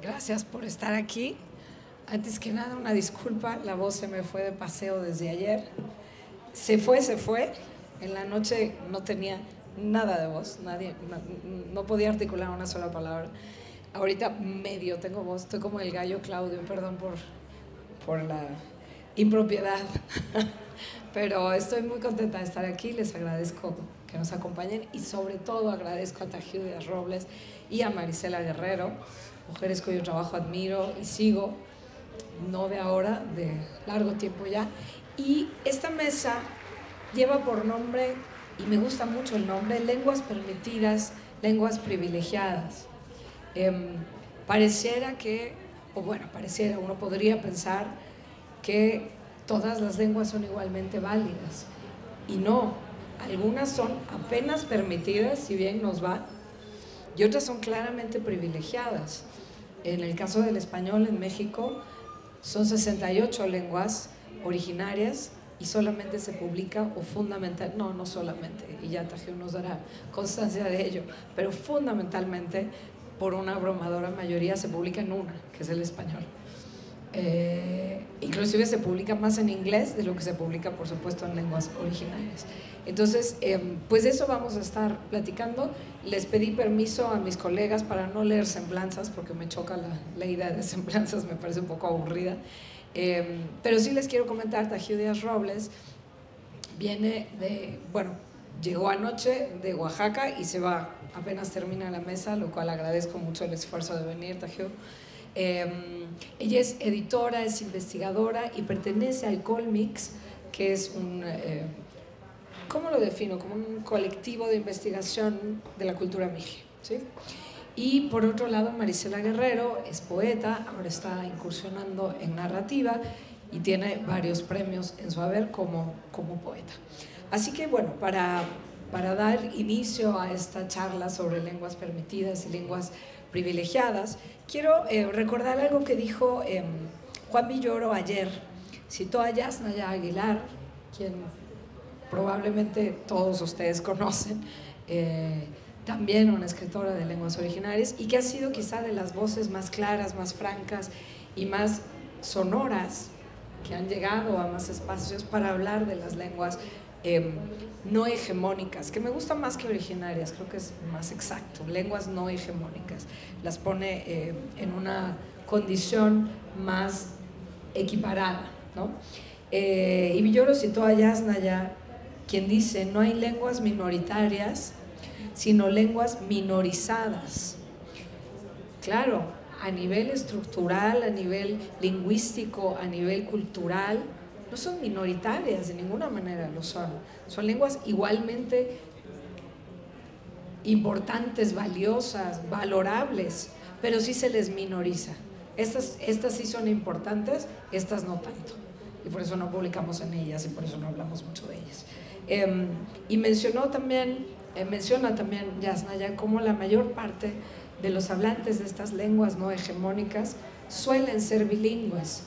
Gracias por estar aquí. Antes que nada, una disculpa, la voz se me fue de paseo desde ayer. Se fue. En la noche no tenía nada de voz, no podía articular una sola palabra. Ahorita medio tengo voz, estoy como el gallo Claudio, perdón por la impropiedad. Pero estoy muy contenta de estar aquí, les agradezco que nos acompañen y sobre todo agradezco a Tajíu Díaz Robles y a Marisela Guerrero, mujeres cuyo trabajo admiro y sigo, no de ahora, de largo tiempo ya. Y esta mesa lleva por nombre, y me gusta mucho el nombre, Lenguas Permitidas, Lenguas Privilegiadas. Pareciera, uno podría pensar que todas las lenguas son igualmente válidas, y no, algunas son apenas permitidas, si bien nos va, y otras son claramente privilegiadas. En el caso del español en México son 68 lenguas originarias y solamente se publica, no solamente, y ya Tajíu nos dará constancia de ello, pero fundamentalmente por una abrumadora mayoría se publica en una, que es el español. Inclusive se publica más en inglés de lo que se publica, por supuesto, en lenguas originarias. Entonces, pues de eso vamos a estar platicando. Les pedí permiso a mis colegas para no leer semblanzas, porque me choca la idea de semblanzas, me parece un poco aburrida. Pero sí les quiero comentar, Tajíu Díaz Robles viene llegó anoche de Oaxaca y se va, apenas termina la mesa, lo cual agradezco mucho el esfuerzo de venir, Tajíu. Ella es editora, es investigadora y pertenece al Colmix, que es un, ¿cómo lo defino? Como un colectivo de investigación de la cultura mije, ¿sí? Y por otro lado, Marisela Guerrero es poeta, ahora está incursionando en narrativa y tiene varios premios en su haber como poeta. Así que bueno, para dar inicio a esta charla sobre lenguas permitidas y lenguas privilegiadas, quiero recordar algo que dijo Juan Villoro ayer. Citó a Yasnaya Aguilar, quien probablemente todos ustedes conocen, también una escritora de lenguas originarias y que ha sido quizá de las voces más claras, más francas y más sonoras que han llegado a más espacios para hablar de las lenguas no hegemónicas, que me gusta más que originarias, creo que es más exacto, lenguas no hegemónicas, las pone en una condición más equiparada, ¿no? Y Villoro citó a Yasnaya, quien dice: no hay lenguas minoritarias, sino lenguas minorizadas. Claro, a nivel estructural, a nivel lingüístico, a nivel cultural, no son minoritarias, de ninguna manera lo son. Son lenguas igualmente importantes, valiosas, valorables, pero sí se les minoriza. Estas sí son importantes, estas no tanto. Y por eso no publicamos en ellas y por eso no hablamos mucho de ellas. Y menciona también Yasnaya cómo la mayor parte de los hablantes de estas lenguas no hegemónicas suelen ser bilingües.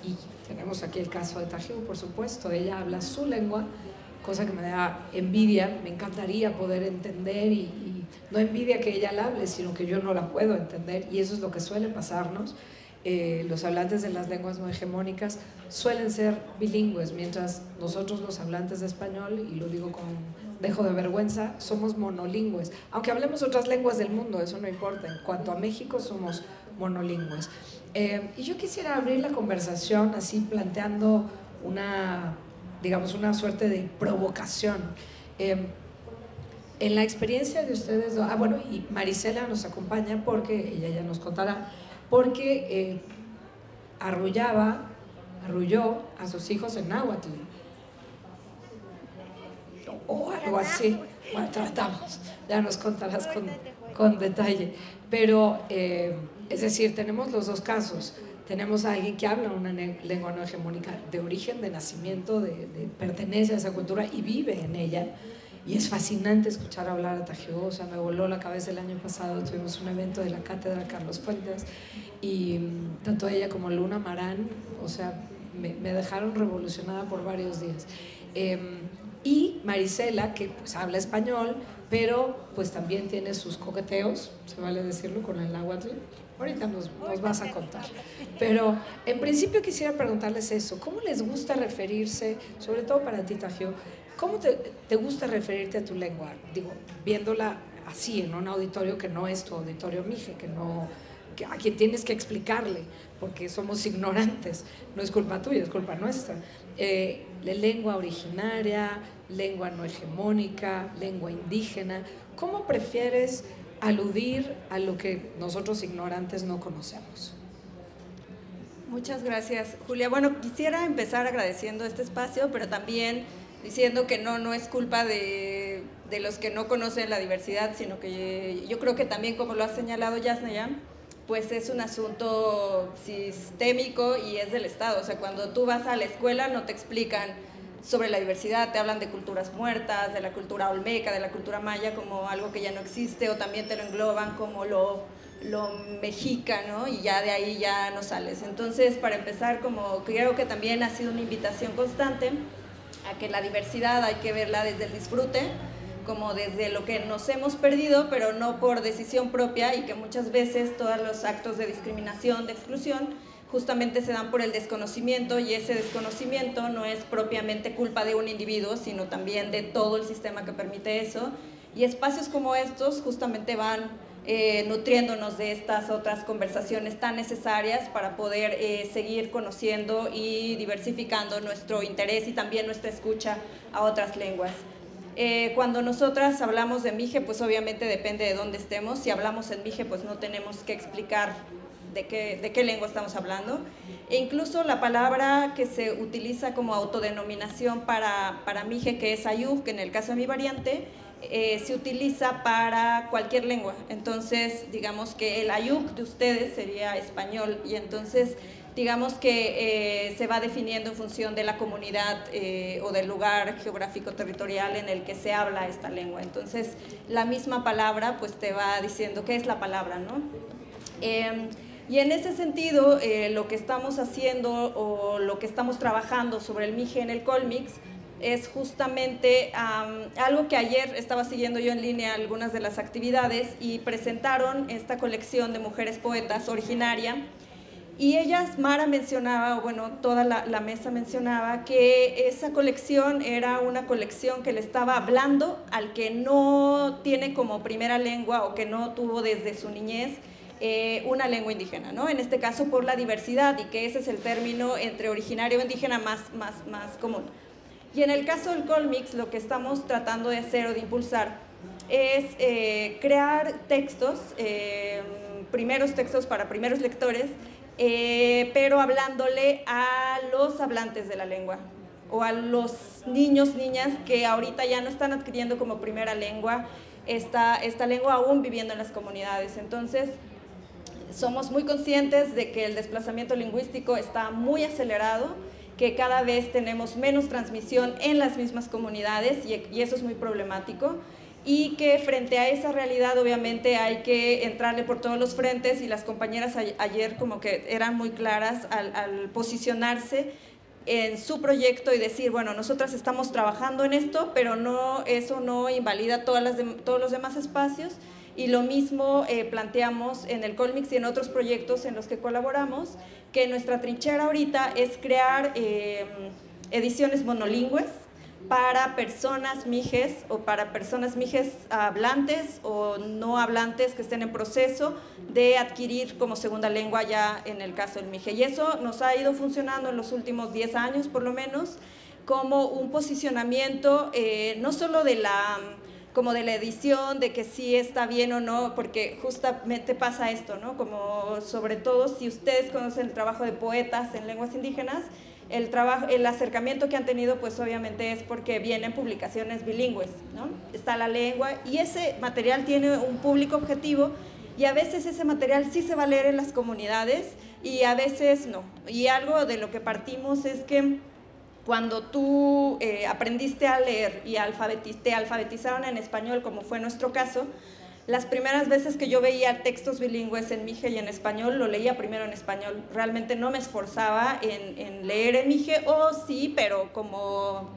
Y tenemos aquí el caso de Tajíu, por supuesto, ella habla su lengua, cosa que me da envidia, me encantaría poder entender y no envidia que ella la hable, sino que yo no la puedo entender, y eso es lo que suele pasarnos. Los hablantes de las lenguas no hegemónicas suelen ser bilingües, mientras nosotros los hablantes de español, y lo digo con dejo de vergüenza, somos monolingües, aunque hablemos otras lenguas del mundo, eso no importa, en cuanto a México somos monolingües. Y yo quisiera abrir la conversación así planteando una suerte de provocación. En la experiencia de ustedes, y Marisela nos acompaña porque ella ya nos contará, porque arrulló a sus hijos en náhuatl, o algo así. Bueno, tratamos, ya nos contarás con detalle. Pero, es decir, tenemos los dos casos. Tenemos a alguien que habla una lengua no hegemónica de origen, de nacimiento, pertenece a esa cultura y vive en ella. Y es fascinante escuchar hablar a Tajíu, o sea, me voló la cabeza el año pasado, tuvimos un evento de la Cátedra Carlos Fuentes y tanto ella como Luna Marán, o sea, me dejaron revolucionada por varios días. Y Marisela, que pues habla español, pero pues también tiene sus coqueteos, se vale decirlo, con el náhuatl, Ahorita nos vas a contar. Pero en principio quisiera preguntarles eso, ¿cómo les gusta referirse, sobre todo para ti, Tajio, cómo te gusta referirte a tu lengua? Digo, viéndola así en un auditorio que no es tu auditorio Mije, a quien tienes que explicarle, porque somos ignorantes, no es culpa tuya, es culpa nuestra. La lengua originaria, lengua no hegemónica, lengua indígena, ¿cómo prefieres aludir a lo que nosotros ignorantes no conocemos? Muchas gracias, Julia. Bueno, quisiera empezar agradeciendo este espacio, pero también diciendo que no es culpa de los que no conocen la diversidad, sino que yo creo que también, como lo ha señalado Yasnaya, pues es un asunto sistémico y es del Estado. O sea, cuando tú vas a la escuela no te explican sobre la diversidad, te hablan de culturas muertas, de la cultura olmeca, de la cultura maya como algo que ya no existe, o también te lo engloban como lo mexica, ¿no? Y ya de ahí ya no sales. Entonces, para empezar, como creo que también ha sido una invitación constante a que la diversidad hay que verla desde el disfrute, como desde lo que nos hemos perdido, pero no por decisión propia, y que muchas veces todos los actos de discriminación, de exclusión, justamente se dan por el desconocimiento, y ese desconocimiento no es propiamente culpa de un individuo, sino también de todo el sistema que permite eso, y espacios como estos justamente van nutriéndonos de estas otras conversaciones tan necesarias para poder seguir conociendo y diversificando nuestro interés y también nuestra escucha a otras lenguas. Cuando nosotras hablamos de Mije, pues obviamente depende de dónde estemos. Si hablamos en Mije, pues no tenemos que explicar de qué lengua estamos hablando. E incluso la palabra que se utiliza como autodenominación para Mije, que es Ayuk, que en el caso de mi variante, se utiliza para cualquier lengua. Entonces, digamos que el Ayuk de ustedes sería español, y entonces digamos que se va definiendo en función de la comunidad o del lugar geográfico territorial en el que se habla esta lengua. Entonces, la misma palabra pues te va diciendo qué es la palabra, ¿no? Y en ese sentido, lo que estamos haciendo o lo que estamos trabajando sobre el Mije en el Colmix es justamente algo que ayer estaba siguiendo yo en línea algunas de las actividades, y presentaron esta colección de mujeres poetas originaria, y ellas, Mara mencionaba, o bueno, toda la mesa mencionaba que esa colección era una colección que le estaba hablando al que no tiene como primera lengua o que no tuvo desde su niñez una lengua indígena, ¿no? En este caso por la diversidad, y que ese es el término entre originario e indígena más común. Y en el caso del Colmix, lo que estamos tratando de hacer o de impulsar es crear textos, primeros textos para primeros lectores, pero hablándole a los hablantes de la lengua, o a los niños, niñas que ahorita ya no están adquiriendo como primera lengua esta lengua, aún viviendo en las comunidades. Entonces, somos muy conscientes de que el desplazamiento lingüístico está muy acelerado, que cada vez tenemos menos transmisión en las mismas comunidades, y eso es muy problemático, y que frente a esa realidad obviamente hay que entrarle por todos los frentes, y las compañeras ayer como que eran muy claras al posicionarse en su proyecto y decir, bueno, nosotras estamos trabajando en esto, pero eso no invalida todos los demás espacios. Y lo mismo planteamos en el Colmix y en otros proyectos en los que colaboramos, que nuestra trinchera ahorita es crear ediciones monolingües para personas mijes, o para personas mijes hablantes o no hablantes que estén en proceso de adquirir como segunda lengua ya en el caso del mije. Y eso nos ha ido funcionando en los últimos 10 años por lo menos, como un posicionamiento no solo como de la edición, de que sí está bien o no, porque justamente pasa esto, ¿no? Como sobre todo si ustedes conocen el trabajo de poetas en lenguas indígenas, el acercamiento que han tenido pues obviamente es porque vienen publicaciones bilingües, ¿no? Está la lengua y ese material tiene un público objetivo, y a veces ese material sí se va a leer en las comunidades y a veces no. Y algo de lo que partimos es que cuando tú aprendiste a leer y te alfabetizaron en español, como fue nuestro caso, las primeras veces que yo veía textos bilingües en mije y en español, lo leía primero en español. Realmente no me esforzaba en leer en mije, sí, pero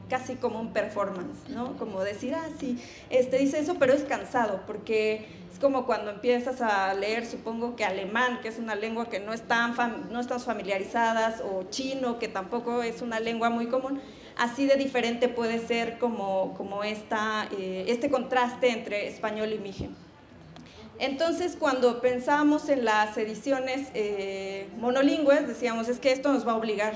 casi como un performance, ¿no? Como decir, sí, dice eso, pero es cansado, porque como cuando empiezas a leer, supongo que alemán, que es una lengua que no están familiarizadas, o chino, que tampoco es una lengua muy común. Así de diferente puede ser como este contraste entre español y mije. Entonces, cuando pensamos en las ediciones monolingües, decíamos, es que esto nos va a obligar.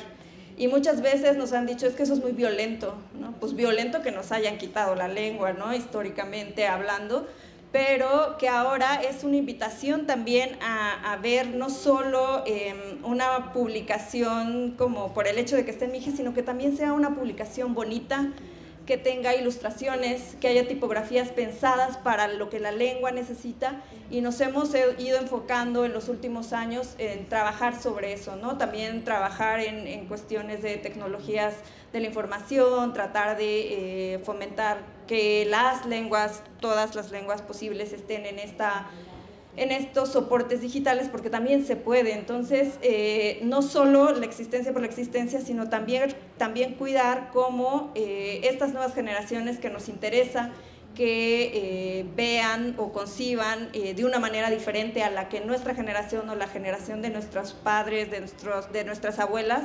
Y muchas veces nos han dicho, es que eso es muy violento, ¿no? Pues violento que nos hayan quitado la lengua, ¿no? Históricamente hablando, pero que ahora es una invitación también a ver no solo una publicación como por el hecho de que esté en mije, sino que también sea una publicación bonita, que tenga ilustraciones, que haya tipografías pensadas para lo que la lengua necesita, y nos hemos ido enfocando en los últimos años en trabajar sobre eso, ¿no? También trabajar en cuestiones de tecnologías de la información, tratar de fomentar que las lenguas, todas las lenguas posibles estén en estos soportes digitales, porque también se puede. Entonces, no solo la existencia por la existencia, sino también cuidar cómo estas nuevas generaciones que nos interesa que vean o conciban de una manera diferente a la que nuestra generación o la generación de nuestros padres, de nuestras abuelas,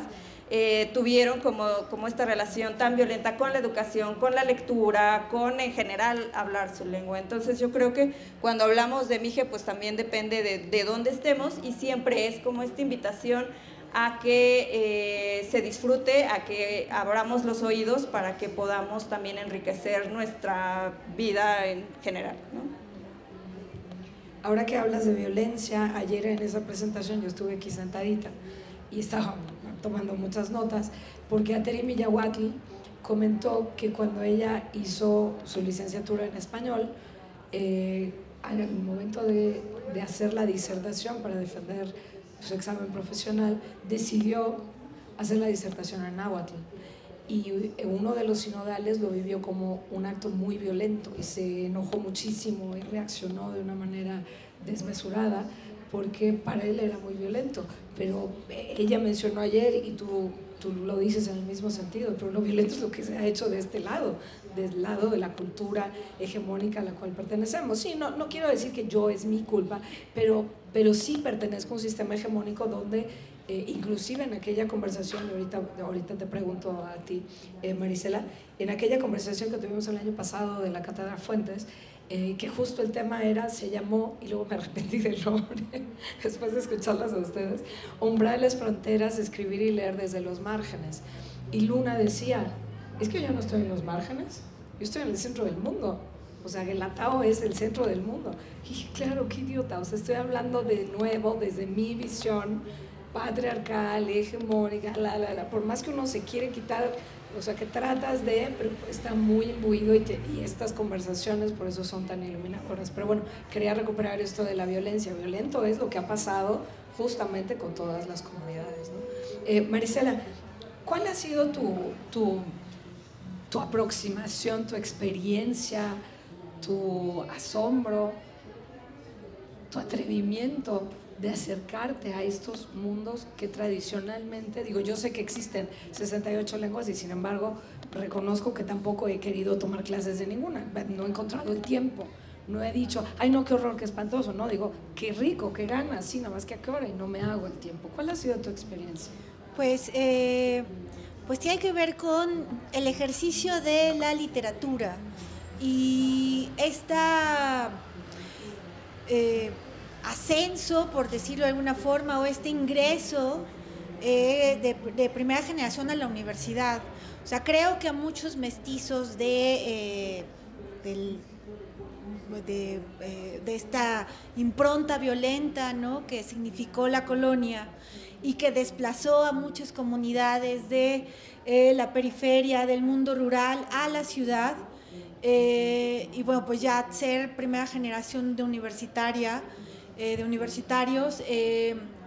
tuvieron como esta relación tan violenta con la educación, con la lectura, con en general hablar su lengua. Entonces yo creo que cuando hablamos de mije, pues también depende de dónde estemos, y siempre es como esta invitación a que se disfrute, a que abramos los oídos para que podamos también enriquecer nuestra vida en general, ¿no? Ahora que hablas de violencia, ayer en esa presentación yo estuve aquí sentadita y estaba tomando muchas notas, porque Ateri Miyahuatl comentó que cuando ella hizo su licenciatura en español, al momento de hacer la disertación para defender su examen profesional, decidió hacer la disertación en náhuatl, y uno de los sinodales lo vivió como un acto muy violento y se enojó muchísimo y reaccionó de una manera desmesurada, porque para él era muy violento. Pero ella mencionó ayer, y tú lo dices en el mismo sentido, pero lo violento es lo que se ha hecho de este lado, del lado de la cultura hegemónica a la cual pertenecemos. Sí, no quiero decir que yo es mi culpa, pero sí pertenezco a un sistema hegemónico donde inclusive en aquella conversación, ahorita te pregunto a ti, Marisela, en aquella conversación que tuvimos el año pasado de la Cátedra Fuentes, que justo el tema se llamó, y luego me arrepentí del nombre, después de escucharlas a ustedes, Umbrales, fronteras, escribir y leer desde los márgenes. Y Luna decía, es que yo no estoy en los márgenes, yo estoy en el centro del mundo. O sea, que el Atao es el centro del mundo. Y dije, claro, qué idiota, o sea, estoy hablando de nuevo desde mi visión patriarcal, hegemónica, por más que uno se quiere quitar, o sea, que tratas pero está muy imbuido, y estas conversaciones por eso son tan iluminadoras. Pero bueno, quería recuperar esto de la violencia. Violento es lo que ha pasado justamente con todas las comunidades, ¿no? Marisela, ¿cuál ha sido tu aproximación, tu experiencia, tu asombro, tu atrevimiento de acercarte a estos mundos que tradicionalmente, digo, yo sé que existen 68 lenguas y sin embargo reconozco que tampoco he querido tomar clases de ninguna, no he encontrado el tiempo, no he dicho, ay no, qué horror, qué espantoso, no, digo, qué rico, qué ganas, sí, nada más que a qué hora, y no me hago el tiempo. ¿Cuál ha sido tu experiencia? Pues tiene que ver con el ejercicio de la literatura y esta ascenso, por decirlo de alguna forma, o este ingreso de primera generación a la universidad. O sea, creo que a muchos mestizos de esta impronta violenta, ¿no?, que significó la colonia y que desplazó a muchas comunidades de la periferia, del mundo rural, a la ciudad, y bueno, pues ya ser primera generación de universitarios,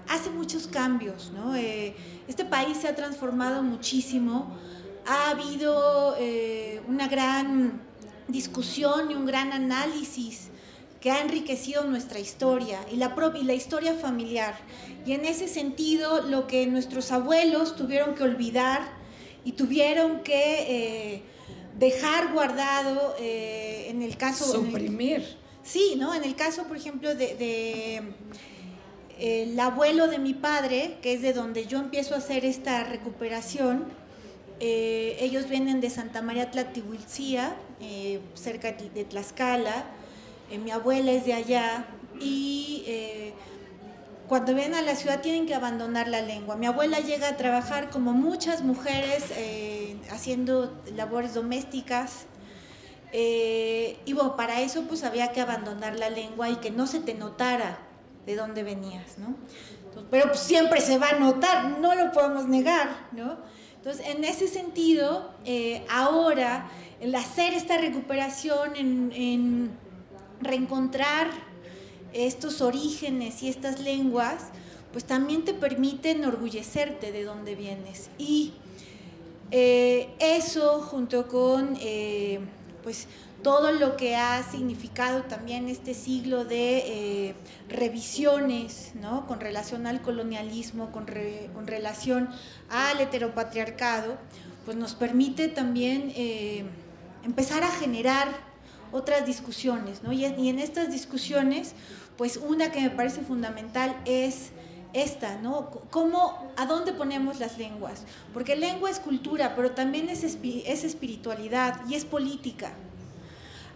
hace muchos cambios, ¿no? Este país se ha transformado muchísimo, ha habido una gran discusión y un gran análisis que ha enriquecido nuestra historia y la historia familiar, y en ese sentido lo que nuestros abuelos tuvieron que olvidar y tuvieron que dejar guardado, en el caso... Suprimir. Sí, ¿no? En el caso, por ejemplo, el abuelo de mi padre, que es de donde yo empiezo a hacer esta recuperación, ellos vienen de Santa María Tlaltihuiltzia, cerca de Tlaxcala. Mi abuela es de allá y cuando vienen a la ciudad tienen que abandonar la lengua. Mi abuela llega a trabajar como muchas mujeres haciendo labores domésticas y bueno, para eso pues había que abandonar la lengua y que no se te notara de dónde venías, ¿no? Entonces, pero pues siempre se va a notar, no lo podemos negar, ¿no? Entonces, en ese sentido, ahora, el hacer esta recuperación, en reencontrar estos orígenes y estas lenguas, pues también te permite enorgullecerte de dónde vienes. Y eso, junto con pues todo lo que ha significado también este siglo de revisiones, ¿no? Con relación al colonialismo, con relación al heteropatriarcado, pues nos permite también empezar a generar otras discusiones, ¿no? Y en estas discusiones, pues una que me parece fundamental es esta, ¿no? ¿A dónde ponemos las lenguas? Porque lengua es cultura, pero también es espiritualidad y es política.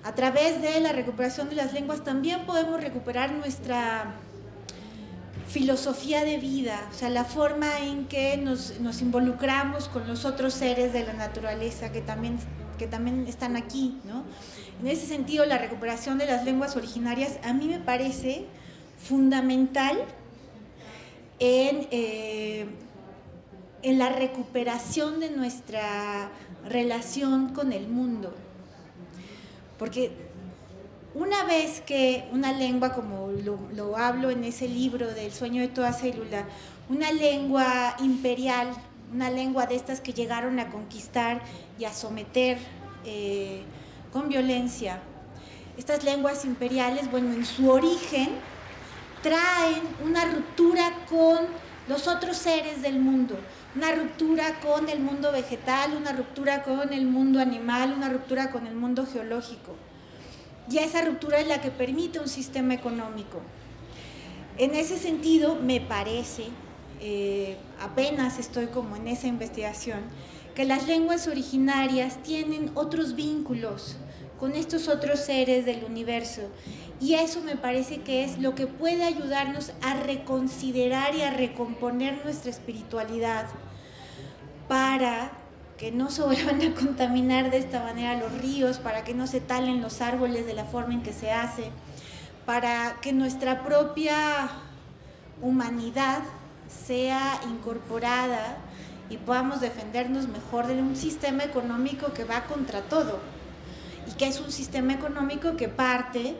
A través de la recuperación de las lenguas también podemos recuperar nuestra filosofía de vida, o sea, la forma en que nos involucramos con los otros seres de la naturaleza que también están aquí, ¿no? En ese sentido, la recuperación de las lenguas originarias a mí me parece fundamental en la recuperación de nuestra relación con el mundo. Porque una vez que una lengua, como lo hablo en ese libro del sueño de toda célula, una lengua imperial, una lengua de estas que llegaron a conquistar y a someter con violencia, estas lenguas imperiales, bueno, en su origen traen una ruptura con los otros seres del mundo, una ruptura con el mundo vegetal, una ruptura con el mundo animal, una ruptura con el mundo geológico. Y esa ruptura es la que permite un sistema económico. En ese sentido, me parece, apenas estoy como en esa investigación, que las lenguas originarias tienen otros vínculos con estos otros seres del universo. Y eso me parece que es lo que puede ayudarnos a reconsiderar y a recomponer nuestra espiritualidad para que no se vuelvan a contaminar de esta manera los ríos, para que no se talen los árboles de la forma en que se hace, para que nuestra propia humanidad sea incorporada y podamos defendernos mejor de un sistema económico que va contra todo y que es un sistema económico que parte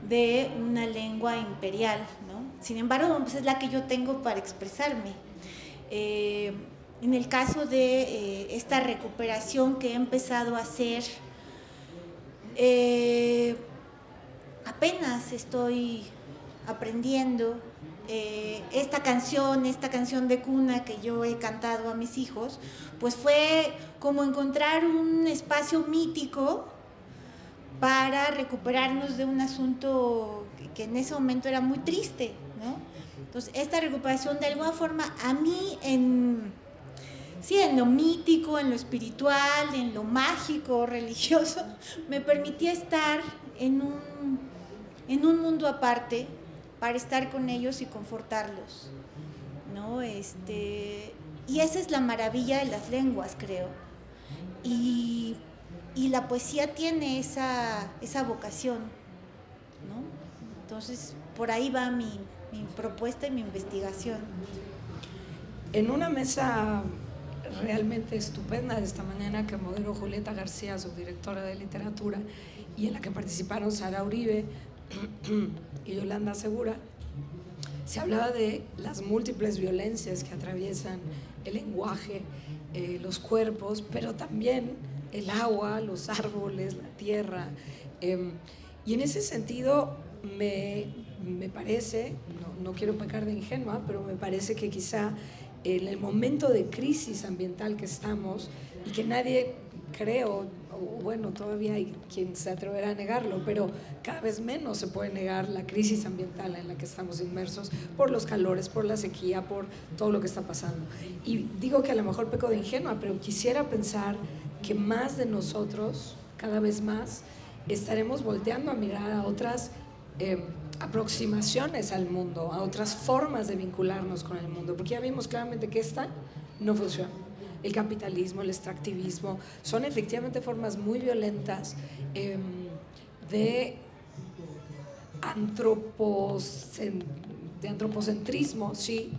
de una lengua imperial, ¿no? Sin embargo, pues es la que yo tengo para expresarme. En el caso de esta recuperación que he empezado a hacer, apenas estoy aprendiendo. Esta canción de cuna que yo he cantado a mis hijos, pues fue como encontrar un espacio mítico para recuperarnos de un asunto que en ese momento era muy triste, ¿no? Entonces, esta recuperación de alguna forma a mí en lo mítico, en lo espiritual, en lo mágico, religioso, me permitía estar en un mundo aparte para estar con ellos y confortarlos, ¿no? Y esa es la maravilla de las lenguas, creo. Y la poesía tiene esa vocación, ¿no? Entonces, por ahí va mi propuesta y mi investigación. En una mesa realmente estupenda de esta mañana que moderó Julieta García, subdirectora de literatura, y en la que participaron Sara Uribe y Yolanda Segura, se hablaba de las múltiples violencias que atraviesan el lenguaje, los cuerpos, pero también el agua, los árboles, la tierra. Y en ese sentido me parece, no quiero pecar de ingenua, pero me parece que quizá en el momento de crisis ambiental que estamos y que nadie, creo, bueno, todavía hay quien se atreverá a negarlo, pero cada vez menos se puede negar la crisis ambiental en la que estamos inmersos por los calores, por la sequía, por todo lo que está pasando. Y digo que a lo mejor peco de ingenua, pero quisiera pensar que más de nosotros, cada vez más, estaremos volteando a mirar a otras aproximaciones al mundo, a otras formas de vincularnos con el mundo, porque ya vimos claramente que esta no funciona. El capitalismo, el extractivismo, son efectivamente formas muy violentas de antropocentrismo, sí.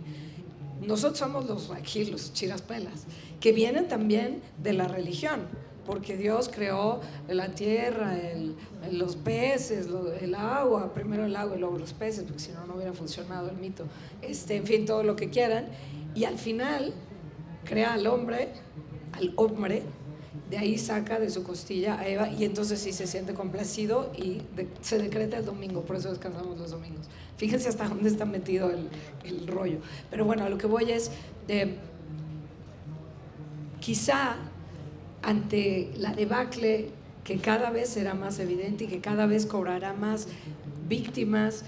Nosotros somos los chiraspelas, que vienen también de la religión, porque Dios creó la tierra, los peces, el agua, primero el agua y luego los peces, porque si no, no hubiera funcionado el mito, en fin, todo lo que quieran, y al final crea al hombre, de ahí saca de su costilla a Eva, y entonces sí se siente complacido y se decreta el domingo, por eso descansamos los domingos. Fíjense hasta dónde está metido el rollo. Pero bueno, a lo que voy es, quizá ante la debacle que cada vez será más evidente y que cada vez cobrará más víctimas,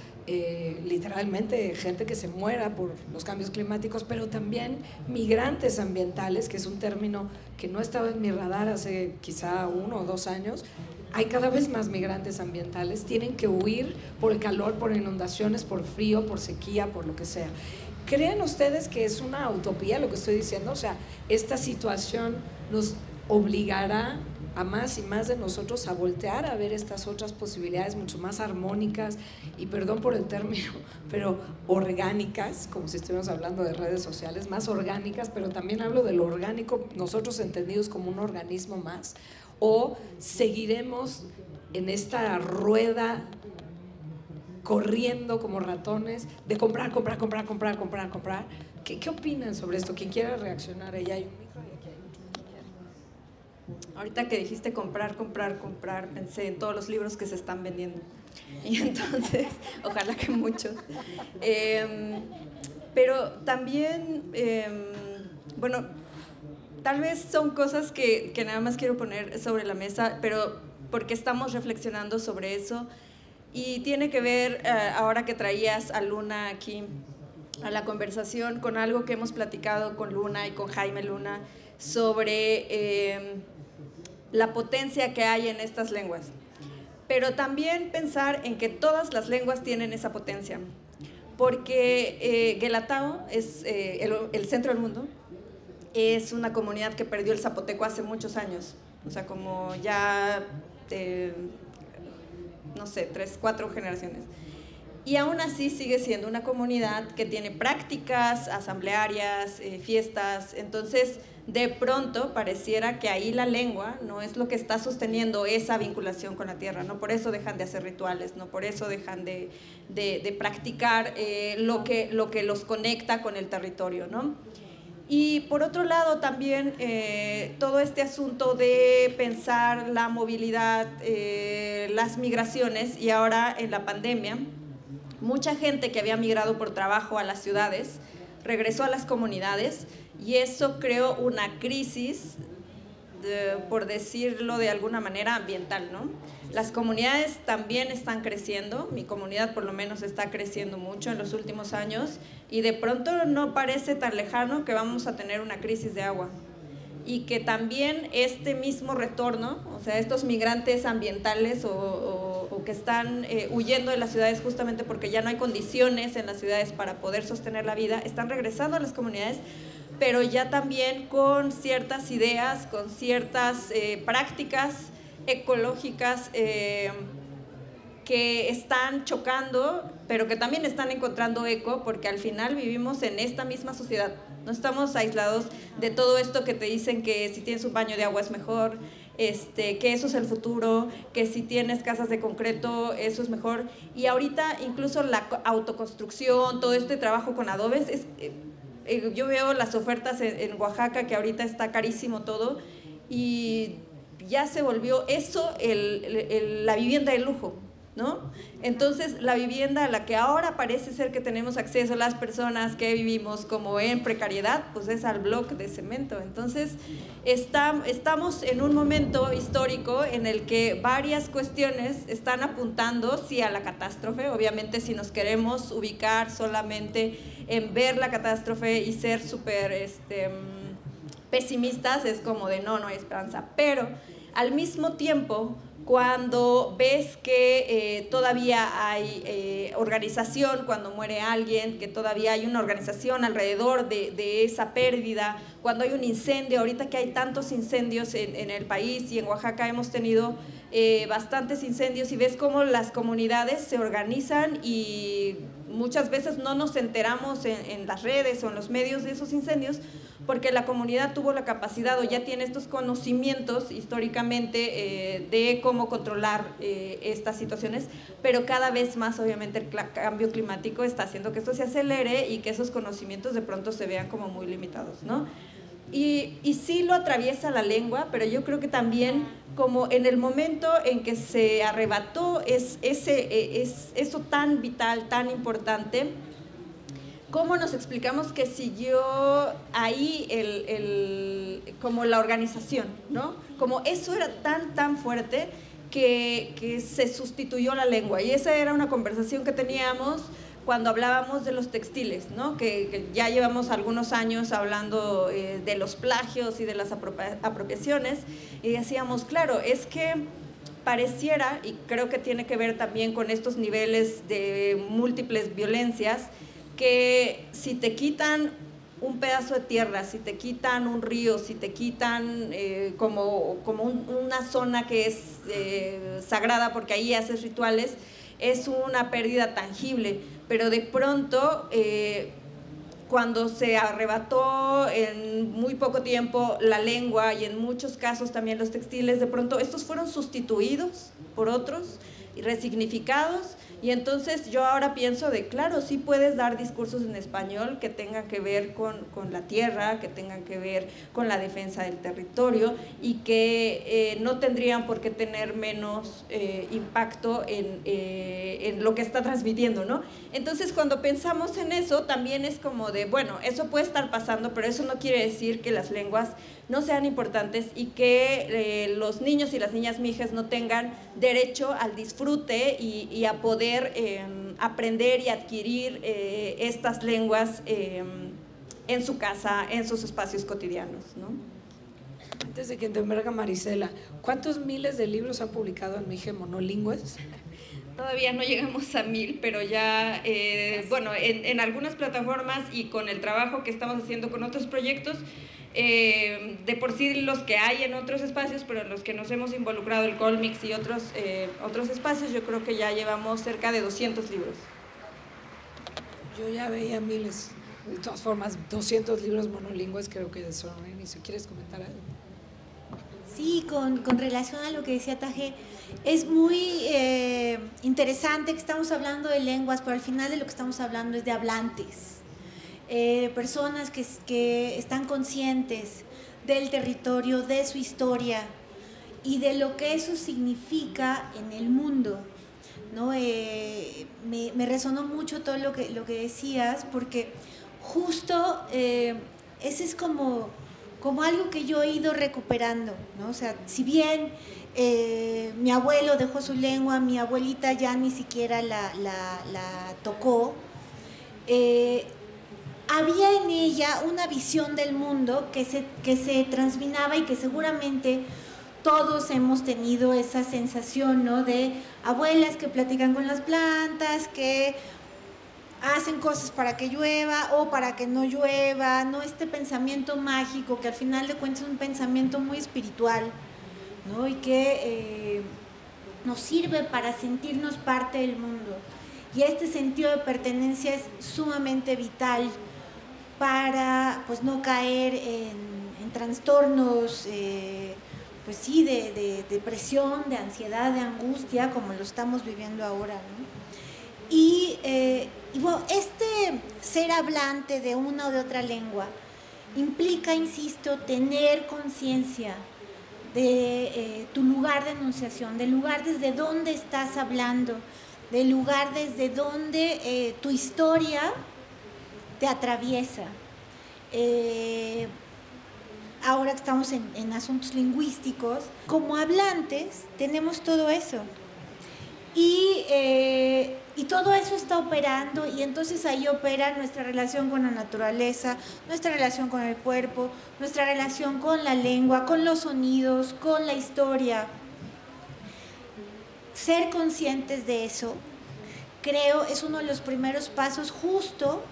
literalmente gente que se muera por los cambios climáticos, pero también migrantes ambientales, que es un término que no estaba en mi radar hace quizá 1 o 2 años. Hay cada vez más migrantes ambientales, tienen que huir por el calor, por inundaciones, por frío, por sequía, por lo que sea. ¿Creen ustedes que es una utopía lo que estoy diciendo? O sea, esta situación nos obligará a más y más de nosotros a voltear a ver estas otras posibilidades mucho más armónicas y, perdón por el término, pero orgánicas, como si estuviéramos hablando de redes sociales, más orgánicas, pero también hablo de lo orgánico, nosotros entendidos como un organismo más, o seguiremos en esta rueda corriendo como ratones de comprar. ¿Qué opinan sobre esto? ¿Quién quiera reaccionar? Ella hay un micro y aquí hay otro. Ahorita que dijiste comprar, pensé en todos los libros que se están vendiendo. Y entonces, ojalá que muchos. Pero también, bueno, tal vez son cosas que nada más quiero poner sobre la mesa, pero porque estamos reflexionando sobre eso. Y tiene que ver, ahora que traías a Luna aquí a la conversación, con algo que hemos platicado con Luna y con Jaime Luna sobre la potencia que hay en estas lenguas. Pero también pensar en que todas las lenguas tienen esa potencia, porque Guelatao es el centro del mundo, es una comunidad que perdió el zapoteco hace muchos años, o sea, como ya, no sé, 3, 4 generaciones. Y aún así sigue siendo una comunidad que tiene prácticas asamblearias, fiestas. Entonces, de pronto pareciera que ahí la lengua no es lo que está sosteniendo esa vinculación con la tierra, no por eso dejan de hacer rituales, no por eso dejan de practicar lo que los conecta con el territorio, ¿no? Y por otro lado también todo este asunto de pensar la movilidad, las migraciones, y ahora en la pandemia, mucha gente que había migrado por trabajo a las ciudades regresó a las comunidades, y eso creó una crisis, por decirlo de alguna manera, ambiental, ¿no? Las comunidades también están creciendo, mi comunidad por lo menos está creciendo mucho en los últimos años, y de pronto no parece tan lejano que vamos a tener una crisis de agua. Y que también este mismo retorno, o sea, estos migrantes ambientales o que están huyendo de las ciudades justamente porque ya no hay condiciones en las ciudades para poder sostener la vida, están regresando a las comunidades, pero ya también con ciertas ideas, con ciertas prácticas ecológicas que están chocando, pero que también están encontrando eco, porque al final vivimos en esta misma sociedad. No estamos aislados de todo esto que te dicen que si tienes un baño de agua es mejor, que eso es el futuro, que si tienes casas de concreto eso es mejor. Y ahorita incluso la autoconstrucción, todo este trabajo con adobes, yo veo las ofertas en Oaxaca, que ahorita está carísimo todo, y ya se volvió eso la vivienda de lujo. ¿no? Entonces, la vivienda a la que ahora parece ser que tenemos acceso las personas que vivimos como en precariedad, pues es al bloque de cemento. Entonces, estamos en un momento histórico en el que varias cuestiones están apuntando, sí, a la catástrofe. Obviamente, si nos queremos ubicar solamente en ver la catástrofe y ser súper pesimistas, es como de no hay esperanza. Pero, al mismo tiempo, cuando ves que todavía hay organización cuando muere alguien, que todavía hay una organización alrededor de esa pérdida, cuando hay un incendio, ahorita que hay tantos incendios en el país y en Oaxaca hemos tenido bastantes incendios, y ves cómo las comunidades se organizan y muchas veces no nos enteramos en las redes o en los medios de esos incendios, porque la comunidad tuvo la capacidad o ya tiene estos conocimientos históricamente de cómo controlar estas situaciones, pero cada vez más obviamente el cambio climático está haciendo que esto se acelere y que esos conocimientos de pronto se vean como muy limitados, ¿no? Y sí lo atraviesa la lengua, pero yo creo que también como en el momento en que se arrebató eso tan vital, tan importante, ¿cómo nos explicamos que siguió ahí como la organización, ¿no? Como eso era tan fuerte que se sustituyó la lengua, y esa era una conversación que teníamos cuando hablábamos de los textiles, ¿no? Que ya llevamos algunos años hablando de los plagios y de las apropiaciones, y decíamos, claro, es que pareciera, y creo que tiene que ver también con estos niveles de múltiples violencias, que si te quitan un pedazo de tierra, si te quitan un río, si te quitan una zona que es sagrada porque ahí haces rituales, es una pérdida tangible, pero de pronto cuando se arrebató en muy poco tiempo la lengua y en muchos casos también los textiles, de pronto estos fueron sustituidos por otros y resignificados. Y entonces yo ahora pienso de, claro, sí puedes dar discursos en español que tengan que ver con la tierra, que tengan que ver con la defensa del territorio, y que no tendrían por qué tener menos impacto en lo que está transmitiendo, ¿no? Entonces cuando pensamos en eso también es como de, bueno, eso puede estar pasando, pero eso no quiere decir que las lenguas no sean importantes y que los niños y las niñas mijes no tengan derecho al disfrute y a poder aprender y adquirir estas lenguas en su casa, en sus espacios cotidianos, ¿no? Antes de que te emerga Marisela, ¿cuántos miles de libros han publicado en Mije monolingües? Todavía no llegamos a 1000, pero ya, bueno, en algunas plataformas y con el trabajo que estamos haciendo con otros proyectos, de por sí los que hay en otros espacios, pero en los que nos hemos involucrado, el Colmix y otros espacios, yo creo que ya llevamos cerca de 200 libros. Yo ya veía miles. De todas formas, 200 libros monolingües creo que son un inicio. ¿Quieres comentar algo? Sí, con relación a lo que decía Taje, es muy interesante que estamos hablando de lenguas, pero al final de lo que estamos hablando es de hablantes, personas que están conscientes del territorio, de su historia y de lo que eso significa en el mundo, ¿no? Me resonó mucho todo lo que decías, porque justo ese es como algo que yo he ido recuperando, ¿no? O sea, si bien mi abuelo dejó su lengua, mi abuelita ya ni siquiera la tocó, había en ella una visión del mundo que se transminaba y que seguramente todos hemos tenido esa sensación, ¿no? De abuelas que platican con las plantas, que hacen cosas para que llueva o para que no llueva, ¿no? Este pensamiento mágico que al final de cuentas es un pensamiento muy espiritual, ¿no? Y que nos sirve para sentirnos parte del mundo. Y este sentido de pertenencia es sumamente vital para, pues, no caer en trastornos, pues sí, de depresión, de ansiedad, de angustia, como lo estamos viviendo ahora, ¿no? Y bueno, este ser hablante de una o de otra lengua implica, insisto, tener conciencia de tu lugar de enunciación, del lugar desde donde estás hablando, del lugar desde donde tu historia te atraviesa. Ahora que estamos en asuntos lingüísticos, como hablantes tenemos todo eso. Y todo eso está operando, y entonces ahí opera nuestra relación con la naturaleza, nuestra relación con el cuerpo, nuestra relación con la lengua, con los sonidos, con la historia. Ser conscientes de eso, creo, es uno de los primeros pasos justo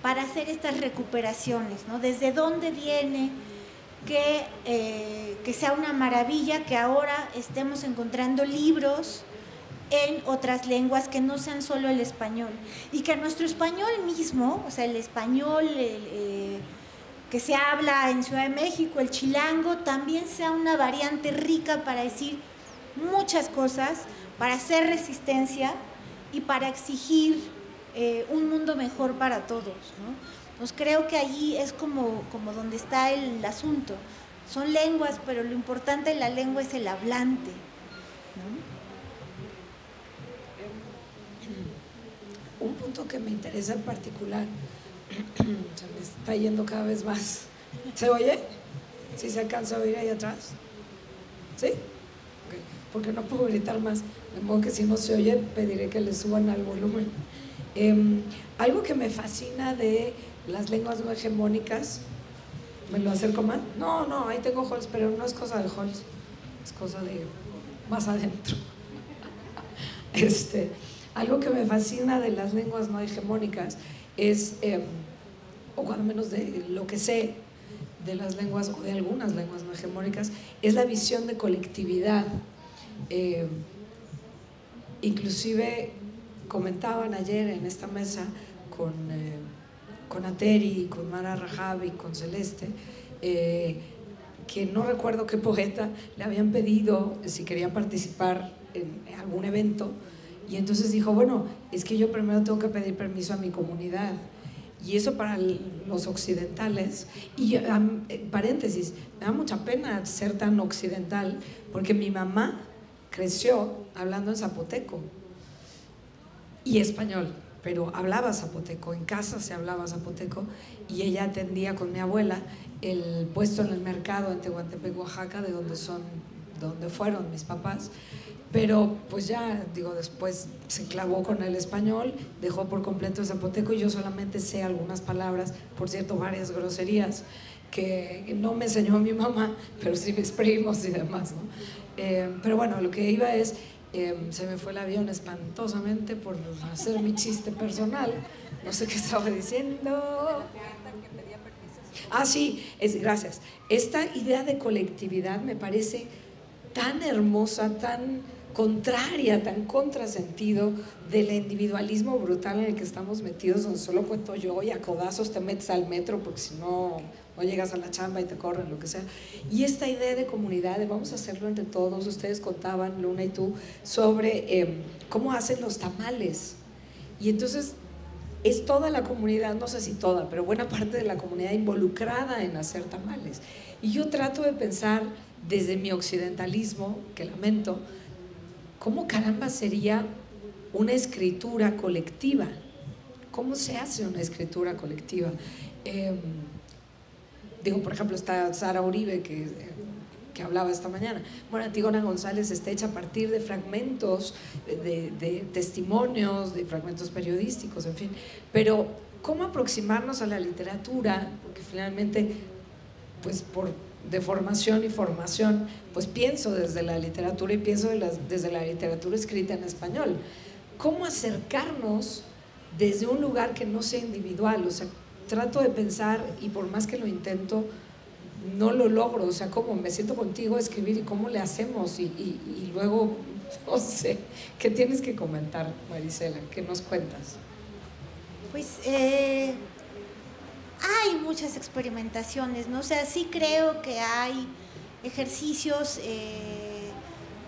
para hacer estas recuperaciones, ¿no? Desde dónde viene, que sea una maravilla que ahora estemos encontrando libros en otras lenguas que no sean solo el español, y que nuestro español mismo, o sea, el español que se habla en Ciudad de México, el chilango, también sea una variante rica para decir muchas cosas, para hacer resistencia y para exigir un mundo mejor para todos, ¿no? Pues creo que allí es como donde está el asunto. Son lenguas, pero lo importante de la lengua es el hablante, ¿no? Un punto que me interesa en particular, se me está yendo cada vez más. ¿Se oye? ¿Sí se alcanza a oír ahí atrás? ¿Sí? Okay. Porque no puedo gritar más. De modo que si no se oye, pediré que le suban al volumen. Algo que me fascina de las lenguas no hegemónicas, ¿me lo acerco más? No, ahí tengo Holz, pero no es cosa de Holz, es cosa de más adentro. Algo que me fascina de las lenguas no hegemónicas es, o cuando menos de lo que sé de las lenguas o de algunas lenguas no hegemónicas, es la visión de colectividad. Inclusive comentaban ayer en esta mesa con Ateri, con Mara Rajavi, con Celeste, que no recuerdo qué poeta le habían pedido si quería participar en algún evento, y entonces dijo, bueno, es que yo primero tengo que pedir permiso a mi comunidad, y eso para los occidentales, y paréntesis, me da mucha pena ser tan occidental, porque mi mamá creció hablando en zapoteco y español, pero hablaba zapoteco, en casa se hablaba zapoteco, y ella atendía con mi abuela el puesto en el mercado en Tehuantepec, Oaxaca, de donde fueron mis papás. Pero pues ya, digo, después se clavó con el español, dejó por completo el zapoteco, y yo solamente sé algunas palabras, por cierto, varias groserías que no me enseñó mi mamá, pero sí mis primos y demás, ¿no? Pero bueno, lo que iba es, se me fue el avión espantosamente por hacer mi chiste personal, no sé qué estaba diciendo. Ah, sí, gracias. Esta idea de colectividad me parece tan hermosa, tan contraria, tan contrasentido del individualismo brutal en el que estamos metidos, donde solo cuento yo y a codazos te metes al metro porque si no, no llegas a la chamba y te corren, lo que sea. Y esta idea de comunidad, de vamos a hacerlo entre todos. Ustedes contaban, Luna y tú, sobre cómo hacen los tamales. Y entonces es toda la comunidad, no sé si toda, pero buena parte de la comunidad involucrada en hacer tamales. Y yo trato de pensar desde mi occidentalismo, que lamento, ¿cómo caramba sería una escritura colectiva? ¿Cómo se hace una escritura colectiva? Digo, por ejemplo, está Sara Uribe, que hablaba esta mañana. Bueno, Antígona González está hecha a partir de fragmentos, de testimonios, de fragmentos periodísticos, en fin. Pero, ¿cómo aproximarnos a la literatura? Porque finalmente, pues de formación y formación, pues pienso desde la literatura y pienso desde la literatura escrita en español. ¿Cómo acercarnos desde un lugar que no sea individual? O sea, trato de pensar, y por más que lo intento, no lo logro. O sea, ¿cómo me siento contigo a escribir y cómo le hacemos? Y luego, no sé, ¿qué tienes que comentar, Marisela? ¿Qué nos cuentas? Pues hay muchas experimentaciones, ¿no? O sea, sí creo que hay ejercicios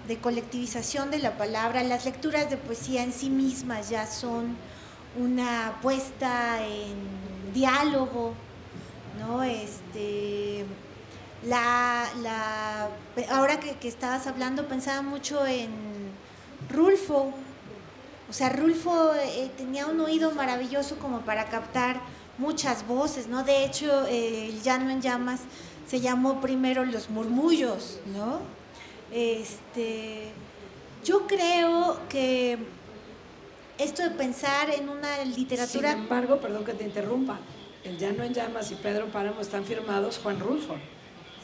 de colectivización de la palabra. Las lecturas de poesía en sí mismas ya son una puesta en diálogo, ¿no? Ahora que estabas hablando, pensaba mucho en Rulfo. O sea, Rulfo tenía un oído maravilloso como para captar muchas voces, ¿no? De hecho, el Llano en Llamas se llamó primero Los Murmullos, ¿no? Yo creo que esto de pensar en una literatura... Sin embargo, perdón que te interrumpa, el Llano en Llamas y Pedro Páramo están firmados Juan Rulfo.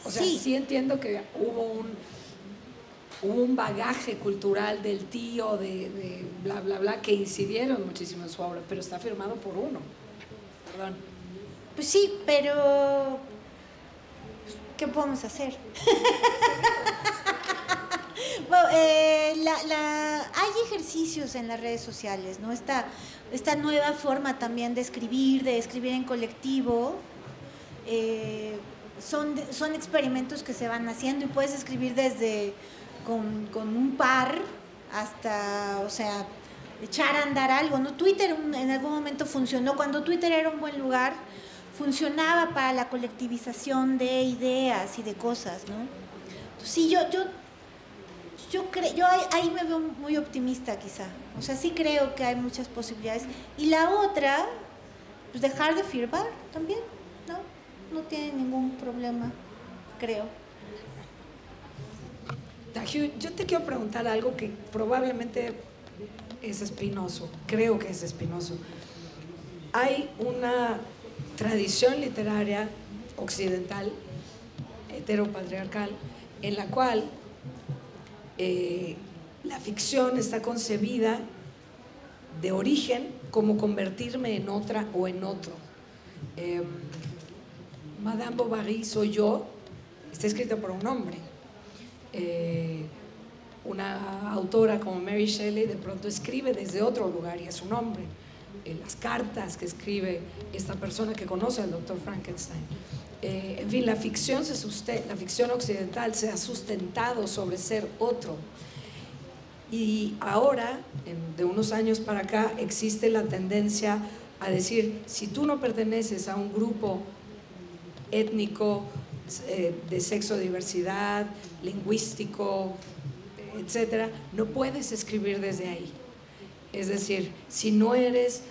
O sea, sí entiendo que hubo un bagaje cultural del tío, de bla, bla, bla, que incidieron muchísimo en su obra, pero está firmado por uno. Perdón. Pues sí, pero ¿qué podemos hacer? Bueno, hay ejercicios en las redes sociales, ¿no? Esta nueva forma también de escribir en colectivo. Son experimentos que se van haciendo y puedes escribir desde con un par hasta, o sea, echar a andar algo, ¿no? Twitter en algún momento funcionó, cuando Twitter era un buen lugar, funcionaba para la colectivización de ideas y de cosas, ¿no? Entonces, sí, yo ahí me veo muy optimista quizá, o sea, sí creo que hay muchas posibilidades. Y la otra, pues dejar de firmar también, no tiene ningún problema, creo. Dajiu, yo te quiero preguntar algo que probablemente es espinoso, creo que es espinoso. Hay una tradición literaria occidental, heteropatriarcal, en la cual la ficción está concebida de origen como convertirme en otra o en otro. Madame Bovary, Soy yo, está escrita por un hombre. Una autora como Mary Shelley de pronto escribe desde otro lugar y es un hombre. Las cartas que escribe esta persona que conoce al doctor Frankenstein. En fin, la ficción occidental se ha sustentado sobre ser otro. Y ahora, de unos años para acá, existe la tendencia a decir, si tú no perteneces a un grupo étnico, de sexodiversidad, lingüístico, etcétera, no puedes escribir desde ahí. Es decir, si no eres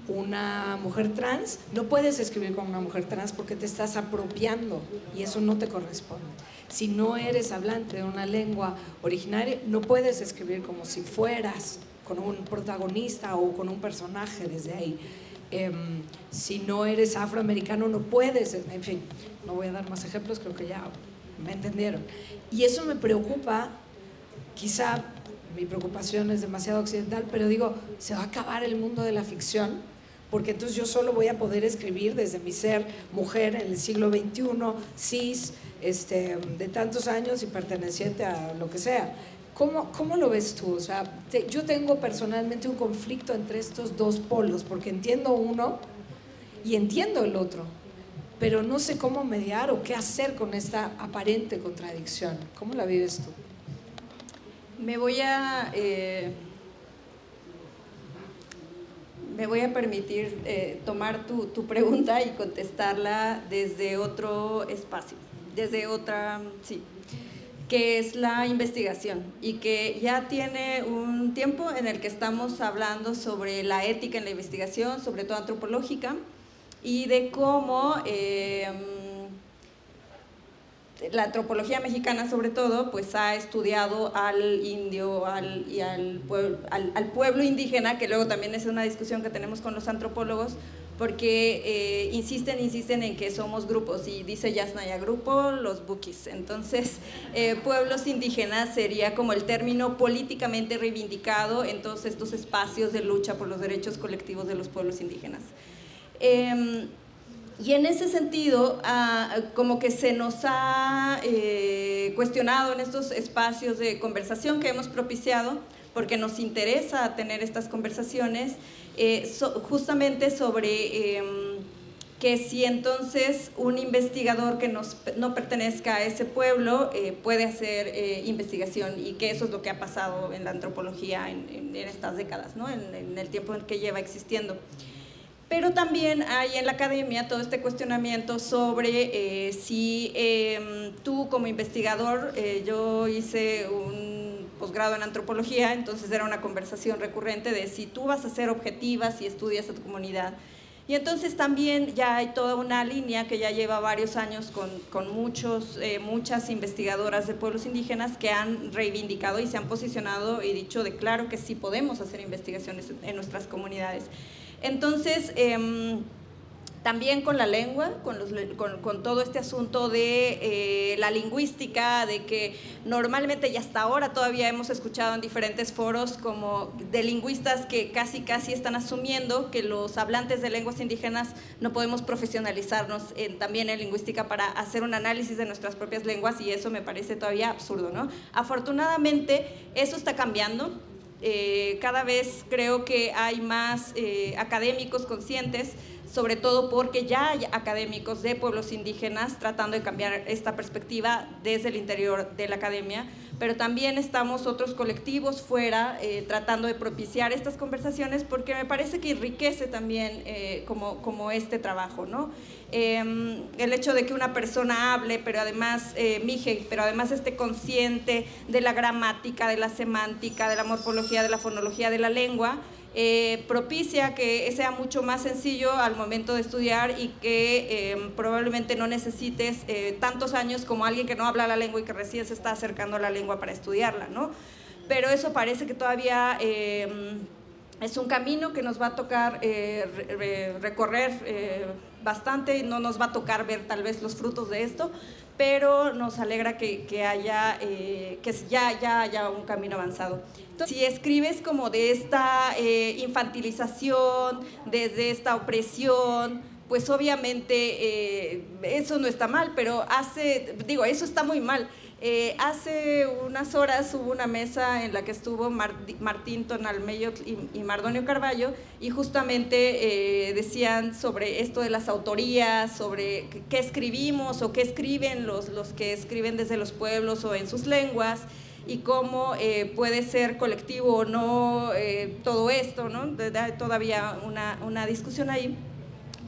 una mujer trans, no puedes escribir como una mujer trans porque te estás apropiando y eso no te corresponde. Si no eres hablante de una lengua originaria, no puedes escribir como si fueras con un protagonista o con un personaje desde ahí. Si no eres afroamericano, no puedes, en fin, no voy a dar más ejemplos, creo que ya me entendieron. Y eso me preocupa, quizá mi preocupación es demasiado occidental, pero digo, se va a acabar el mundo de la ficción, porque entonces yo solo voy a poder escribir desde mi ser mujer en el siglo XXI, cis, de tantos años y perteneciente a lo que sea. ¿Cómo lo ves tú? O sea, yo tengo personalmente un conflicto entre estos dos polos, porque entiendo uno y entiendo el otro, pero no sé cómo mediar o qué hacer con esta aparente contradicción. ¿Cómo la vives tú? Me voy a permitir tomar tu pregunta y contestarla desde otro espacio, que es la investigación y que ya tiene un tiempo en el que estamos hablando sobre la ética en la investigación, sobre todo antropológica, y de cómo la antropología mexicana sobre todo pues ha estudiado al indio y al pueblo indígena, que luego también es una discusión que tenemos con los antropólogos, porque insisten en que somos grupos, y dice Yasnaya, grupo, los bukis. Entonces, pueblos indígenas sería como el término políticamente reivindicado en todos estos espacios de lucha por los derechos colectivos de los pueblos indígenas. Y en ese sentido, como que se nos ha cuestionado en estos espacios de conversación que hemos propiciado, porque nos interesa tener estas conversaciones, justamente sobre que si entonces un investigador que no pertenezca a ese pueblo puede hacer investigación, y que eso es lo que ha pasado en la antropología en estas décadas, ¿no? En el tiempo en que lleva existiendo. Pero también hay en la academia todo este cuestionamiento sobre si tú como investigador, yo hice un posgrado en antropología, entonces era una conversación recurrente de si tú vas a ser objetiva, si estudias a tu comunidad. Y entonces también ya hay toda una línea que ya lleva varios años con muchas investigadoras de pueblos indígenas que han reivindicado y se han posicionado y dicho de claro que sí podemos hacer investigaciones en nuestras comunidades. Entonces, también con la lengua, con todo este asunto de la lingüística, de que normalmente y hasta ahora todavía hemos escuchado en diferentes foros como de lingüistas que casi están asumiendo que los hablantes de lenguas indígenas no podemos profesionalizarnos también en lingüística para hacer un análisis de nuestras propias lenguas, y eso me parece todavía absurdo, ¿no? Afortunadamente eso está cambiando. Cada vez creo que hay más académicos conscientes, sobre todo porque ya hay académicos de pueblos indígenas tratando de cambiar esta perspectiva desde el interior de la academia, pero también estamos otros colectivos fuera tratando de propiciar estas conversaciones, porque me parece que enriquece también como este trabajo, ¿no? El hecho de que una persona hable, pero además mije, pero además esté consciente de la gramática, de la semántica, de la morfología, de la fonología de la lengua, propicia que sea mucho más sencillo al momento de estudiar y que probablemente no necesites tantos años como alguien que no habla la lengua y que recién se está acercando a la lengua para estudiarla, ¿no? Pero eso parece que todavía es un camino que nos va a tocar recorrer bastante, y no nos va a tocar ver tal vez los frutos de esto, pero nos alegra que ya haya un camino avanzado. Entonces, si escribes como de esta infantilización, desde esta opresión, pues obviamente eso no está mal, pero eso está muy mal. Hace unas horas hubo una mesa en la que estuvo Martín Tonalmeyo y Mardonio Carballo, y justamente decían sobre esto de las autorías, sobre qué escribimos o qué escriben los que escriben desde los pueblos o en sus lenguas, y cómo puede ser colectivo o no todo esto, ¿no? Todavía una discusión ahí,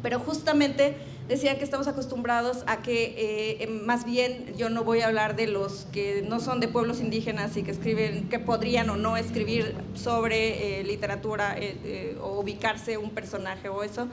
pero justamente decían que estamos acostumbrados a que más bien yo no voy a hablar de los que no son de pueblos indígenas y que escriben, que podrían o no escribir sobre literatura o ubicarse un personaje o eso,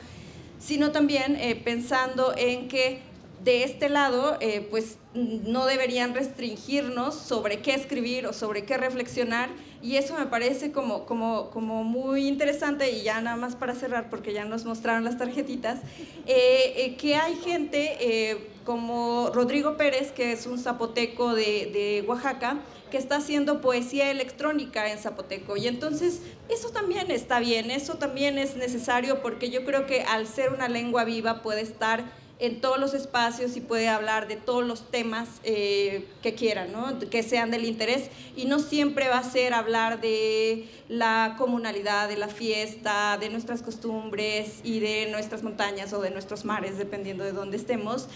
sino también pensando en que de este lado pues no deberían restringirnos sobre qué escribir o sobre qué reflexionar, y eso me parece como muy interesante. Y ya nada más para cerrar, porque ya nos mostraron las tarjetitas, que hay gente como Rodrigo Pérez, que es un zapoteco de Oaxaca, que está haciendo poesía electrónica en zapoteco, y entonces eso también está bien, eso también es necesario, porque yo creo que al ser una lengua viva puede estar en todos los espacios y puede hablar de todos los temas que quieran, ¿no? Que sean del interés, y no siempre va a ser hablar de la comunalidad, de la fiesta, de nuestras costumbres y de nuestras montañas o de nuestros mares, dependiendo de dónde estemos,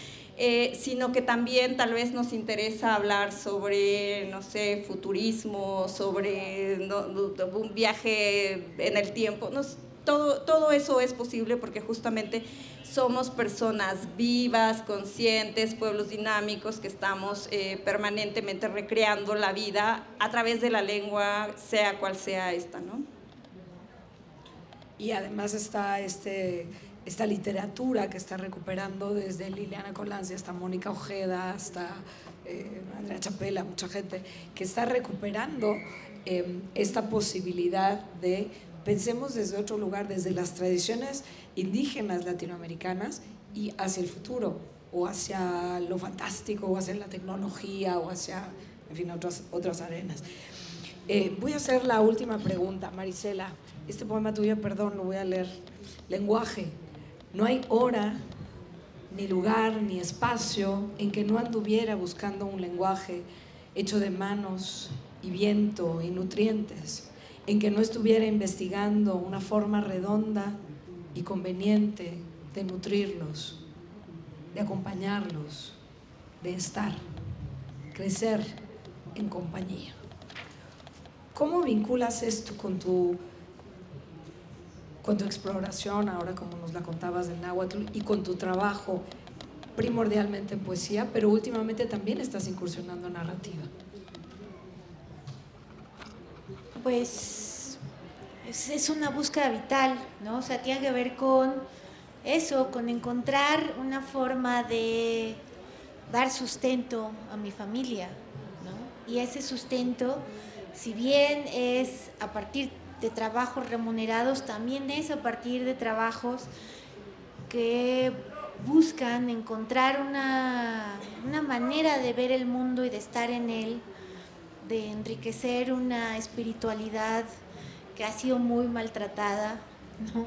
sino que también tal vez nos interesa hablar sobre, no sé, futurismo, sobre un viaje en el tiempo. Todo eso es posible porque justamente somos personas vivas, conscientes, pueblos dinámicos que estamos permanentemente recreando la vida a través de la lengua, sea cual sea esta, ¿no? Y además está esta literatura que está recuperando desde Liliana Colancia hasta Mónica Ojeda, hasta Andrea Chapela, mucha gente que está recuperando esta posibilidad de pensemos desde otro lugar, desde las tradiciones indígenas latinoamericanas y hacia el futuro, o hacia lo fantástico, o hacia la tecnología, o hacia, en fin, otras arenas. Voy a hacer la última pregunta, Marisela. Este poema tuyo, perdón, lo voy a leer. Lenguaje. No hay hora, ni lugar, ni espacio en que no anduviera buscando un lenguaje hecho de manos y viento y nutrientes, en que no estuviera investigando una forma redonda y conveniente de nutrirlos, de acompañarlos, de estar, crecer en compañía. ¿Cómo vinculas esto con con tu exploración, ahora como nos la contabas del náhuatl, y con tu trabajo primordialmente en poesía, pero últimamente también estás incursionando en narrativa? Pues es una búsqueda vital, ¿no? O sea, tiene que ver con eso, con encontrar una forma de dar sustento a mi familia, ¿no? Y ese sustento, si bien es a partir de trabajos remunerados, también es a partir de trabajos que buscan encontrar una manera de ver el mundo y de estar en él, de enriquecer una espiritualidad que ha sido muy maltratada, ¿no?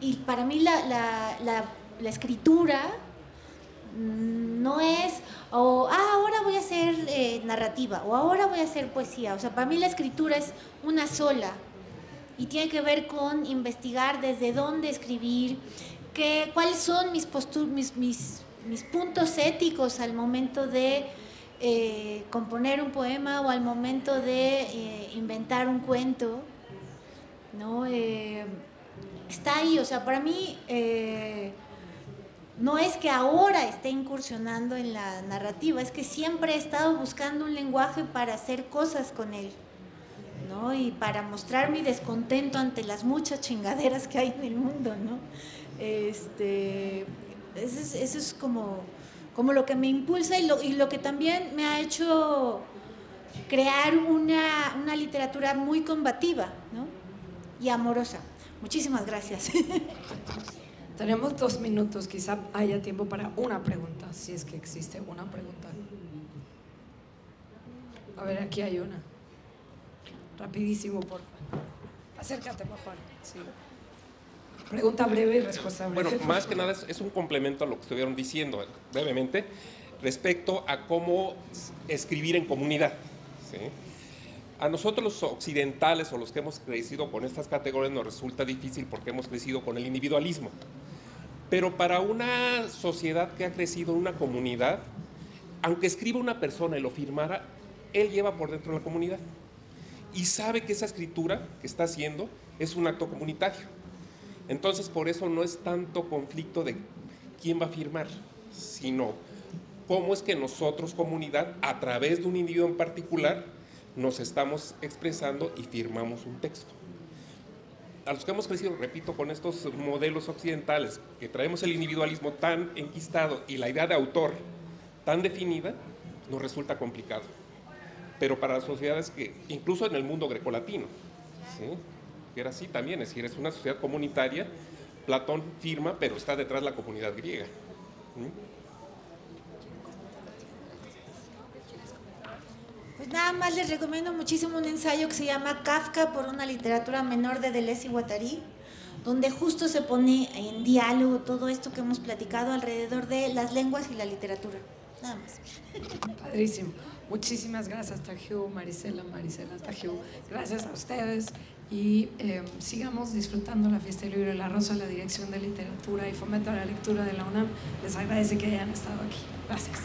Y para mí la escritura no es, ahora voy a hacer narrativa, o ahora voy a hacer poesía. O sea, para mí la escritura es una sola y tiene que ver con investigar desde dónde escribir, cuáles son mis puntos éticos al momento de componer un poema o al momento de inventar un cuento, ¿no? Está ahí, o sea, para mí no es que ahora esté incursionando en la narrativa, es que siempre he estado buscando un lenguaje para hacer cosas con él, ¿no? Y para mostrar mi descontento ante las muchas chingaderas que hay en el mundo, ¿no? Eso es como lo que me impulsa y lo que también me ha hecho crear una literatura muy combativa, ¿no? Y amorosa. Muchísimas gracias. Tenemos 2 minutos, quizá haya tiempo para una pregunta, si es que existe una pregunta. A ver, aquí hay una. Rapidísimo, por favor. Acércate mejor. Sí. Pregunta breve y respuesta breve. Bueno, más que nada es un complemento a lo que estuvieron diciendo brevemente respecto a cómo escribir en comunidad, ¿sí? A nosotros los occidentales o los que hemos crecido con estas categorías nos resulta difícil porque hemos crecido con el individualismo. Pero para una sociedad que ha crecido en una comunidad, aunque escriba una persona y lo firmara, él lleva por dentro de la comunidad y sabe que esa escritura que está haciendo es un acto comunitario. Entonces, por eso no es tanto conflicto de quién va a firmar, sino cómo es que nosotros, comunidad, a través de un individuo en particular, nos estamos expresando y firmamos un texto. A los que hemos crecido, repito, con estos modelos occidentales, que traemos el individualismo tan enquistado y la idea de autor tan definida, nos resulta complicado. Pero para las sociedades que, incluso en el mundo grecolatino, ¿sí?, que era así también, es decir, es una sociedad comunitaria, Platón firma, pero está detrás la comunidad griega. Pues nada más les recomiendo muchísimo un ensayo que se llama Kafka por una literatura menor de Deleuze y Guattari, donde justo se pone en diálogo todo esto que hemos platicado alrededor de las lenguas y la literatura. Nada más. Padrísimo. Muchísimas gracias, Tajiu, Marisela, Tajiu. Gracias a ustedes y sigamos disfrutando la Fiesta del Libro de la Rosa. La Dirección de Literatura y Fomento a la Lectura de la UNAM les agradece que hayan estado aquí. Gracias.